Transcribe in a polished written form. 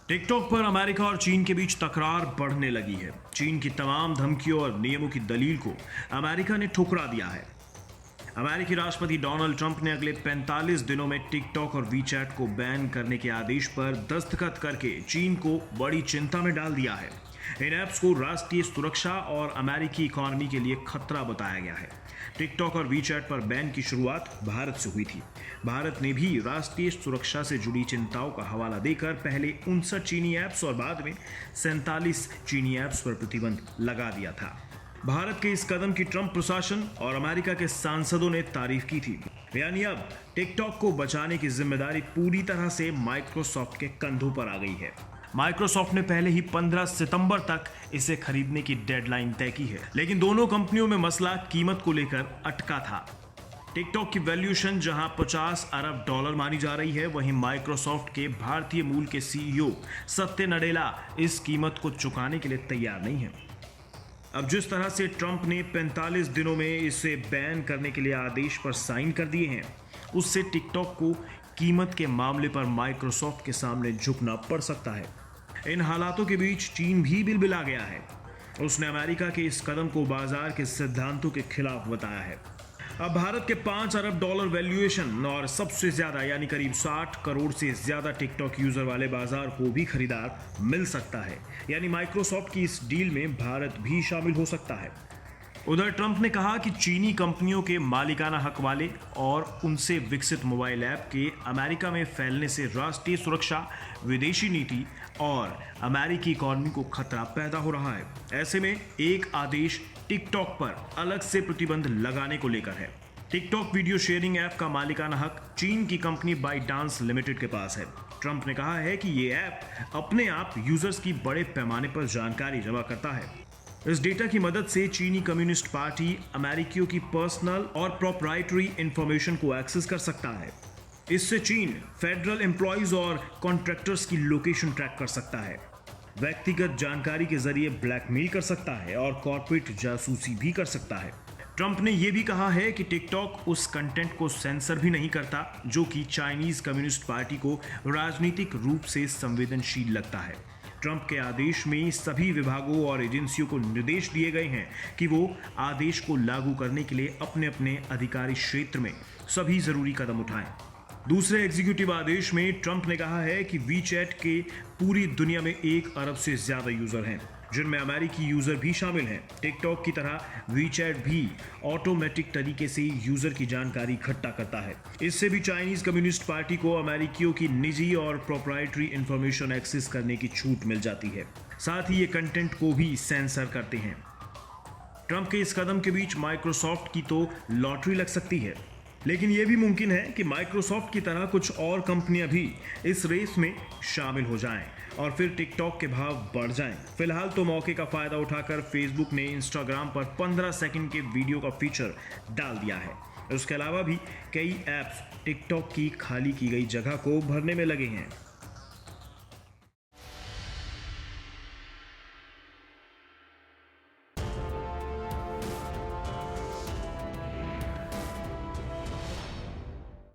TikTok पर America और चीन के बीच तकरार बढ़ने लगी है। चीन की तमाम धमकियों और नियमों की दलील को अमेरिका ने ठुकरा दिया है। अमेरिकी राष्ट्रपति डोनाल्ड ट्रंप ने अगले 45 दिनों में टिकटॉक और वीचैट को बैन करने के आदेश पर दस्तखत करके चीन को बड़ी चिंता में डाल दिया है। इन ऐप्स को राष्ट्रीय सुरक्षा और अमेरिकी इकोनॉमी के लिए खतरा बताया गया है। टिकटॉक और वीचैट पर बैन की शुरुआत भारत से हुई थी। भारत ने भी राष्ट्रीय सुरक्षा से जुड़ी चिंताओं का हवाला देकर पहले 59 चीनी ऐप्स और बाद में 47 चीनी ऐप्स पर प्रतिबंध लगा दिया था। भारत के इस कदम की ट्रंप प्रशासन और अमेरिका के सांसदों ने तारीफ की थी। यानी अब टिकटॉक को बचाने की जिम्मेदारी पूरी तरह से माइक्रोसॉफ्ट के कंधों पर आ गई है। माइक्रोसॉफ्ट ने पहले ही 15 सितंबर तक इसे खरीदने की डेडलाइन तय की है, लेकिन दोनों कंपनियों में मसला कीमत को लेकर अटका था। टिकटॉक की वैल्यूएशन जहां 50 अरब डॉलर मानी जा रही है, वहीं माइक्रोसॉफ्ट के भारतीय मूल के सीईओ सत्य नडेला इस कीमत को चुकाने के लिए तैयार नहीं है। अब जिस तरह से ट्रंप ने 45 दिनों में इसे बैन करने के लिए आदेश पर साइन कर दिए हैं, उससे टिकटॉक को कीमत के मामले पर माइक्रोसॉफ्ट के सामने झुकना पड़ सकता है। इन हालातों के बीच चीन भी बिलबिला गया है। उसने अमेरिका के इस कदम को बाजार के सिद्धांतों के खिलाफ बताया है। अब भारत के 5 अरब डॉलर वैल्यूएशन और सबसे ज्यादा यानी करीब 60 करोड़ से ज्यादा टिकटॉक यूजर वाले बाजार को भी खरीदार मिल सकता है। यानी माइक्रोसॉफ्ट की इस डील में भारत भी शामिल हो सकता है। उधर ट्रंप ने कहा कि चीनी कंपनियों के मालिकाना हक वाले और उनसे विकसित मोबाइल ऐप के अमेरिका में फैलने से राष्ट्रीय सुरक्षा, विदेशी नीति और अमेरिकी इकोनॉमी को खतरा पैदा हो रहा है। ऐसे में एक आदेश टिकटॉक पर अलग से प्रतिबंध लगाने को लेकर है। टिकटॉक वीडियो शेयरिंग ऐप का मालिकाना हक चीन की कंपनी बाइटडांस लिमिटेड के पास है। ट्रंप ने कहा है कि ये ऐप अपने आप यूजर्स की बड़े पैमाने पर जानकारी जमा करता है। इस डेटा की मदद से चीनी कम्युनिस्ट पार्टी अमेरिकियों की पर्सनल और प्रोप्राइटरी इंफॉर्मेशन को एक्सेस कर सकता है। इससे चीन फेडरल एम्प्लॉइज और कॉन्ट्रैक्टर्स की लोकेशन ट्रैक कर सकता है, व्यक्तिगत जानकारी के जरिए ब्लैकमेल कर सकता है और कॉर्पोरेट जासूसी भी कर सकता है। ट्रंप ने यह भी कहा है कि टिकटॉक उस कंटेंट को सेंसर भी नहीं करता जो कि चाइनीज कम्युनिस्ट पार्टी को राजनीतिक रूप से संवेदनशील लगता है। ट्रंप के आदेश में सभी विभागों और एजेंसियों को निर्देश दिए गए हैं कि वो आदेश को लागू करने के लिए अपने अपने अधिकारी क्षेत्र में सभी जरूरी कदम उठाएं। दूसरे एग्जीक्यूटिव आदेश में ट्रंप ने कहा है कि वीचैट के पूरी दुनिया में 1 अरब से ज्यादा यूजर हैं, जिनमें अमेरिकी यूजर भी शामिल हैं। टिकटॉक की तरह वीचैट भी ऑटोमेटिक तरीके से यूजर की जानकारी इकट्ठा करता है। इससे भी चाइनीज कम्युनिस्ट पार्टी को अमेरिकियों की निजी और प्रोप्राइटरी इंफॉर्मेशन एक्सेस करने की छूट मिल जाती है। साथ ही ये कंटेंट को भी सेंसर करते हैं। ट्रंप के इस कदम के बीच माइक्रोसॉफ्ट की तो लॉटरी लग सकती है, लेकिन यह भी मुमकिन है कि माइक्रोसॉफ्ट की तरह कुछ और कंपनियां भी इस रेस में शामिल हो जाएं और फिर टिकटॉक के भाव बढ़ जाएं। फिलहाल तो मौके का फायदा उठाकर फेसबुक ने इंस्टाग्राम पर 15 सेकंड के वीडियो का फीचर डाल दिया है। उसके अलावा भी कई ऐप्स टिकटॉक की खाली की गई जगह को भरने में लगे हैं।